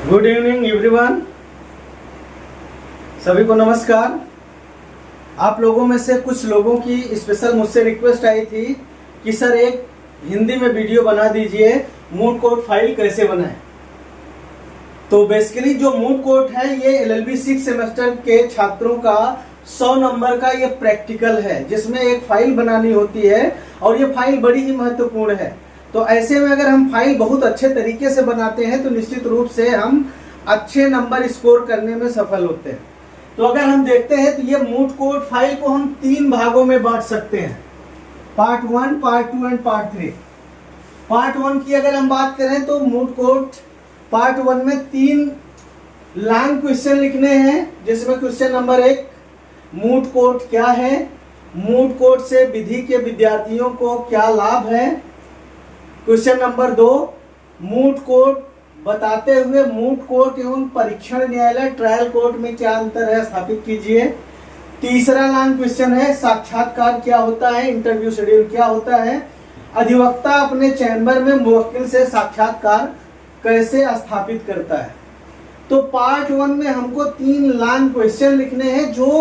Good evening everyone, सभी को नमस्कार। आप लोगों में से कुछ लोगों की स्पेशल मुझसे रिक्वेस्ट आई थी कि सर एक हिंदी में वीडियो बना दीजिए, मूड कोर्ट फाइल कैसे बनाएं। तो बेसिकली जो मूड कोर्ट है ये एलएलबी 6 सेमेस्टर के छात्रों का 100 नंबर का ये प्रैक्टिकल है, जिसमें एक फाइल बनानी होती है और ये फाइल बड़ी ही महत्वपूर्ण है। तो ऐसे में अगर हम फाइल बहुत अच्छे तरीके से बनाते हैं तो निश्चित रूप से हम अच्छे नंबर स्कोर करने में सफल होते हैं। तो अगर हम देखते हैं तो ये मूड कोर्ट फाइल को हम 3 भागों में बांट सकते हैं, part 1, part 2 and part 3। Part 1 की अगर हम बात करें तो मूड कोर्ट पार्ट 1 में 3 लॉन्ग क्वेश्चन लिखने हैं, जिसमें क्वेश्चन नंबर 1 मूड कोर्ट क्या है, मूड कोर्ट से विधि के विद्यार्थियों को क्या लाभ है। क्वेश्चन नंबर 2 मूड कोर्ट बताते हुए मूड कोर्ट एवं परीक्षण न्यायालय ट्रायल कोर्ट में क्या अंतर है स्थापित कीजिए। तीसरा लॉन्ग क्वेश्चन है साक्षात्कार क्या होता है, इंटरव्यू शेड्यूल क्या होता है, अधिवक्ता अपने चैम्बर में मुवक्किल से साक्षात्कार कैसे स्थापित करता है। तो पार्ट 1 में हमको 3 लॉन्ग क्वेश्चन लिखने हैं जो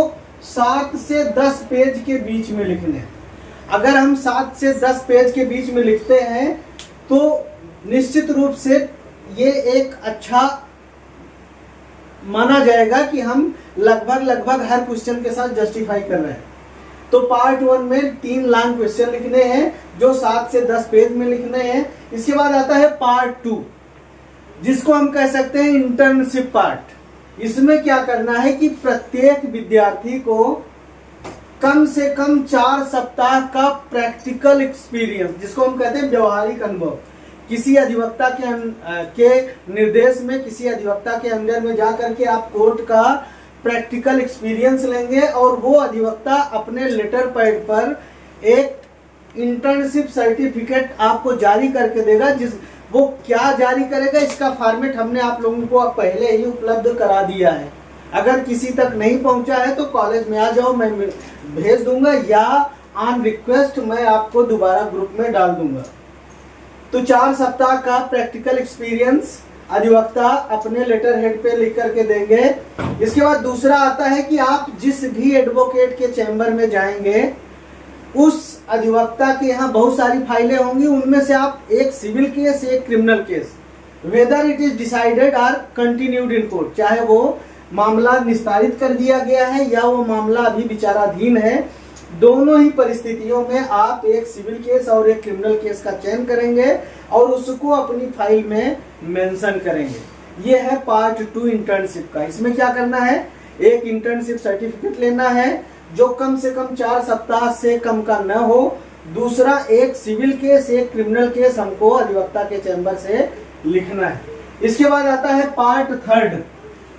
7 से 10 पेज के बीच में लिखने हैं। अगर हम 7 से 10 पेज के बीच में लिखते हैं तो निश्चित रूप से ये एक अच्छा माना जाएगा कि हम लगभग हर क्वेश्चन के साथ जस्टिफाई कर रहे हैं। तो पार्ट 1 में 3 लॉन्ग क्वेश्चन लिखने हैं जो 7 से 10 पेज में लिखने हैं। इसके बाद आता है पार्ट 2, जिसको हम कह सकते हैं इंटर्नशिप पार्ट। इसमें क्या करना है कि प्रत्येक विद्यार्थी को कम से कम 4 सप्ताह का प्रैक्टिकल एक्सपीरियंस, जिसको हम कहते हैं व्यवहारिक अनुभव, किसी अधिवक्ता के निर्देश में, किसी अधिवक्ता के अंडर में जाकर के आप कोर्ट का प्रैक्टिकल एक्सपीरियंस लेंगे और वो अधिवक्ता अपने लेटर पैड पर एक इंटर्नशिप सर्टिफिकेट आपको जारी करके देगा। वो क्या जारी करेगा इसका फॉर्मेट हमने आप लोगों को पहले ही उपलब्ध करा दिया है। अगर किसी तक नहीं पहुंचा है तो कॉलेज में आ जाओ, मैं भेज दूंगा, या ऑन रिक्वेस्ट मैं आपको दोबारा ग्रुप में डाल दूंगा। तो 4 सप्ताह का प्रैक्टिकल एक्सपीरियंस अधिवक्ता अपने लेटर हेड पे लिख करके देंगे। इसके बाद दूसरा आता है कि आप जिस भी एडवोकेट के चैम्बर में जाएंगे उस अधिवक्ता के यहाँ बहुत सारी फाइलें होंगी, उनमें से आप एक सिविल केस, एक criminal case, whether it is decided और कंटिन्यूड इन कोर्ट, चाहे वो मामला निस्तारित कर दिया गया है या वो मामला अभी विचाराधीन है, दोनों ही परिस्थितियों में आप एक सिविल केस और एक क्रिमिनल केस का चयन करेंगे और उसको अपनी फाइल में मेंशन करेंगे। ये है पार्ट 2 इंटर्नशिप का। इसमें क्या करना है, एक इंटर्नशिप सर्टिफिकेट लेना है जो कम से कम 4 सप्ताह से कम का न हो। दूसरा, एक सिविल केस, एक क्रिमिनल केस हमको अधिवक्ता के चैम्बर से लिखना है। इसके बाद आता है पार्ट 3,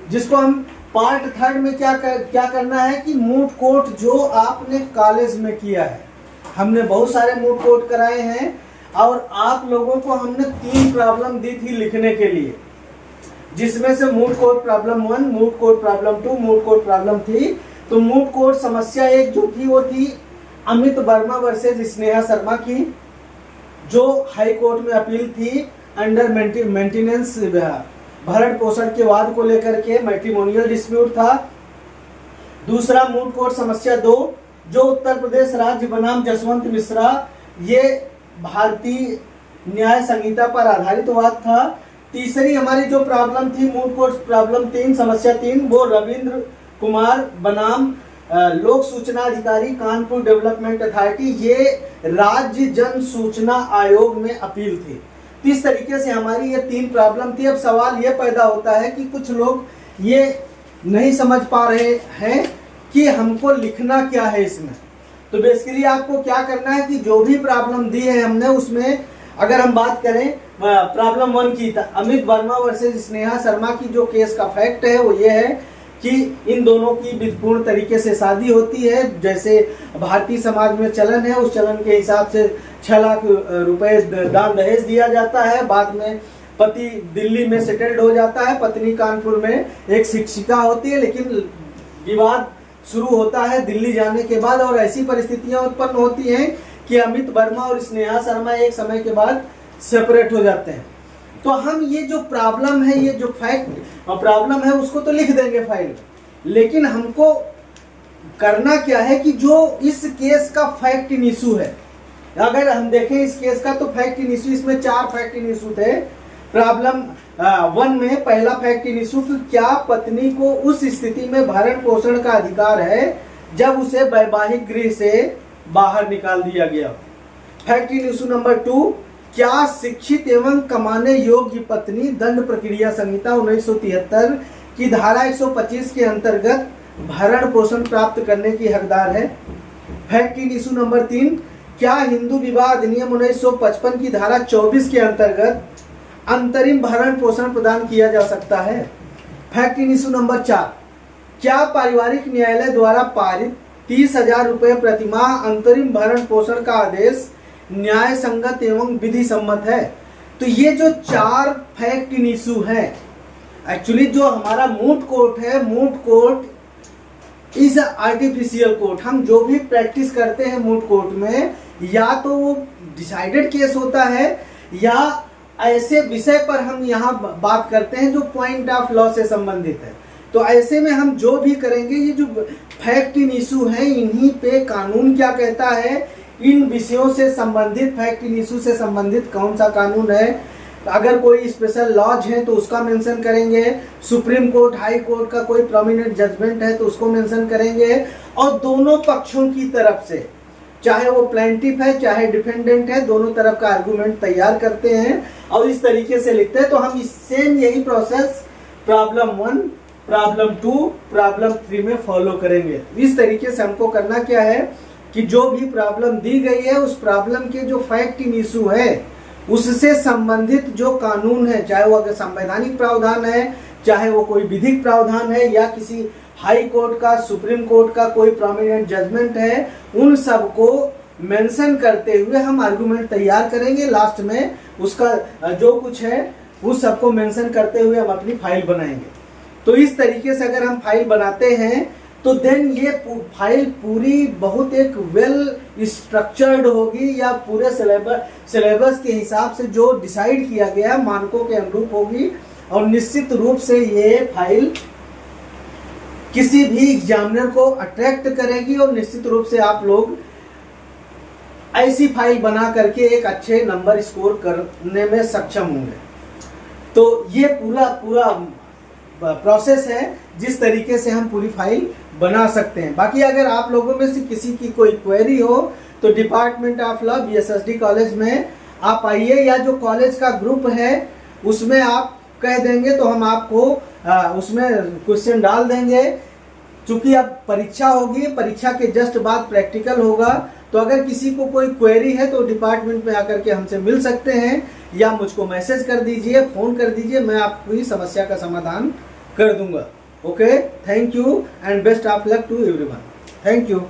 जिसको हम पार्ट 3 में क्या करना है कि मूड कोर्ट जो आपने कॉलेज में किया है, हमने बहुत सारे मूड कोर्ट कराए हैं और आप लोगों को हमने 3 प्रॉब्लम दी थी लिखने के लिए, जिसमें से moot court problem 1, moot court problem 2, moot court problem 3। तो मूड कोर्ट समस्या 1 जो थी वो थी अमित वर्मा वर्सेज स्नेहा शर्मा की, जो हाई कोर्ट में अपील थी अंडर मेंटेनेंस भरण पोषण के वाद को लेकर के, मैट्रिमोनियल डिस्प्यूट था। दूसरा मूड कोर्ट समस्या 2 जो उत्तर प्रदेश राज्य बनाम जसवंत मिश्रा, ये भारतीय न्याय संहिता पर आधारित वाद था। तीसरी हमारी जो प्रॉब्लम थी मूड कोर्ट प्रॉब्लम 3 समस्या 3, वो रविंद्र कुमार बनाम लोक सूचना अधिकारी कानपुर डेवलपमेंट अथॉरिटी, ये राज्य जन सूचना आयोग में अपील थी। इस तरीके से हमारी ये 3 प्रॉब्लम थी। अब सवाल ये पैदा होता है कि कुछ लोग ये नहीं समझ पा रहे हैं कि हमको लिखना क्या है इसमें। तो बेसिकली आपको क्या करना है कि जो भी प्रॉब्लम दी है हमने, उसमें अगर हम बात करें प्रॉब्लम 1 की, अमित वर्मा वर्सेज स्नेहा शर्मा की जो केस का फैक्ट है वो ये है कि इन दोनों की विधिपूर्ण तरीके से शादी होती है, जैसे भारतीय समाज में चलन है, उस चलन के हिसाब से 6 लाख रुपए दान दहेज दिया जाता है। बाद में पति दिल्ली में सेटल्ड हो जाता है, पत्नी कानपुर में एक शिक्षिका होती है, लेकिन विवाद शुरू होता है दिल्ली जाने के बाद और ऐसी परिस्थितियां उत्पन्न होती हैं कि अमित वर्मा और स्नेहा शर्मा एक समय के बाद सेपरेट हो जाते हैं। तो हम ये जो प्रॉब्लम है, ये जो फैक्ट प्रॉब्लम है, उसको तो लिख देंगे फाइल में, लेकिन हमको करना क्या है कि जो इस केस का फैक्ट इन इशू है, अगर हम देखें इस केस का, तो फैक्ट इन इशू, इसमें 4 फैक्ट इन इशू थे। प्रॉब्लम 1 में पहला फैक्ट इन इशू कि क्या पत्नी को उस स्थिति में भरण पोषण का अधिकार है जब उसे वैवाहिक गृह से बाहर निकाल दिया गया। फैक्ट इन इशू नंबर 2, क्या शिक्षित एवं कमाने योग्य पत्नी दंड प्रक्रिया संहिता 1973 की धारा 125 के अंतर्गत भरण पोषण प्राप्त करने की हकदार है। फैक्ट इन इशू नंबर 3, क्या हिंदू विवाह अधिनियम 1955 की धारा 24 के अंतर्गत अंतरिम भरण पोषण प्रदान किया जा सकता है। फैक्ट इन इशू नंबर 4, क्या पारिवारिक न्यायालय द्वारा पारित 30,000 रुपये प्रतिमाह अंतरिम भरण पोषण का आदेश न्याय संगत एवं विधि सम्मत है। तो ये जो 4 फैक्ट इन इशू है, एक्चुअली जो हमारा मूट कोर्ट है, moot court is artificial court. हम जो भी प्रैक्टिस करते हैं मूट कोर्ट में, या तो वो डिसाइडेड केस होता है या ऐसे विषय पर हम यहाँ बात करते हैं जो पॉइंट ऑफ लॉ से संबंधित है। तो ऐसे में हम जो भी करेंगे, ये जो फैक्ट इन इशू है, इन्हीं पे कानून क्या कहता है, इन विषयों से संबंधित, फैक्ट इन इशू से संबंधित कौन सा कानून है, अगर कोई स्पेशल लॉज है तो उसका मेंशन करेंगे, सुप्रीम कोर्ट, हाई कोर्ट का कोई प्रोमिनेंट जजमेंट है तो उसको मेंशन करेंगे, और दोनों पक्षों की तरफ से, चाहे वो प्लेंटिफ है चाहे डिफेंडेंट है, दोनों तरफ का आर्गुमेंट तैयार करते हैं और इस तरीके से लिखते हैं। तो हम सेम यही प्रोसेस प्रॉब्लम 1, प्रॉब्लम 2, प्रॉब्लम 3 में फॉलो करेंगे। इस तरीके से हमको करना क्या है कि जो भी प्रॉब्लम दी गई है, उस प्रॉब्लम के जो फैक्ट इन इशू है उससे संबंधित जो कानून है, चाहे वो अगर संवैधानिक प्रावधान है, चाहे वो कोई विधिक प्रावधान है, या किसी हाई कोर्ट का, सुप्रीम कोर्ट का कोई प्रोमिनेंट जजमेंट है, उन सब को मेंशन करते हुए हम आर्गुमेंट तैयार करेंगे। लास्ट में उसका जो कुछ है उस सबको मेंशन करते हुए हम अपनी फाइल बनाएंगे। तो इस तरीके से अगर हम फाइल बनाते हैं तो देन ये फाइल पूरी बहुत एक वेल स्ट्रक्चर्ड होगी, या पूरे सिलेबस के हिसाब से जो डिसाइड किया गया मानकों के अनुरूप होगी, और निश्चित रूप से ये फाइल किसी भी एग्जामिनर को अट्रैक्ट करेगी, और निश्चित रूप से आप लोग ऐसी फाइल बना करके एक अच्छे नंबर स्कोर करने में सक्षम होंगे। तो ये पूरा प्रोसेस है जिस तरीके से हम पूरी फाइल बना सकते हैं। बाकी अगर आप लोगों में से किसी की कोई क्वेरी हो तो department of law BSSD college में आप आइए, या जो कॉलेज का ग्रुप है उसमें आप कह देंगे तो हम आपको उसमें क्वेश्चन डाल देंगे। चूंकि अब परीक्षा होगी, परीक्षा के जस्ट बाद प्रैक्टिकल होगा, तो अगर किसी को कोई क्वेरी है तो डिपार्टमेंट में आकर के हमसे मिल सकते हैं, या मुझको मैसेज कर दीजिए, फ़ोन कर दीजिए, मैं आपकी समस्या का समाधान कर दूंगा। Okay, thank you and best of luck to everyone. Thank you.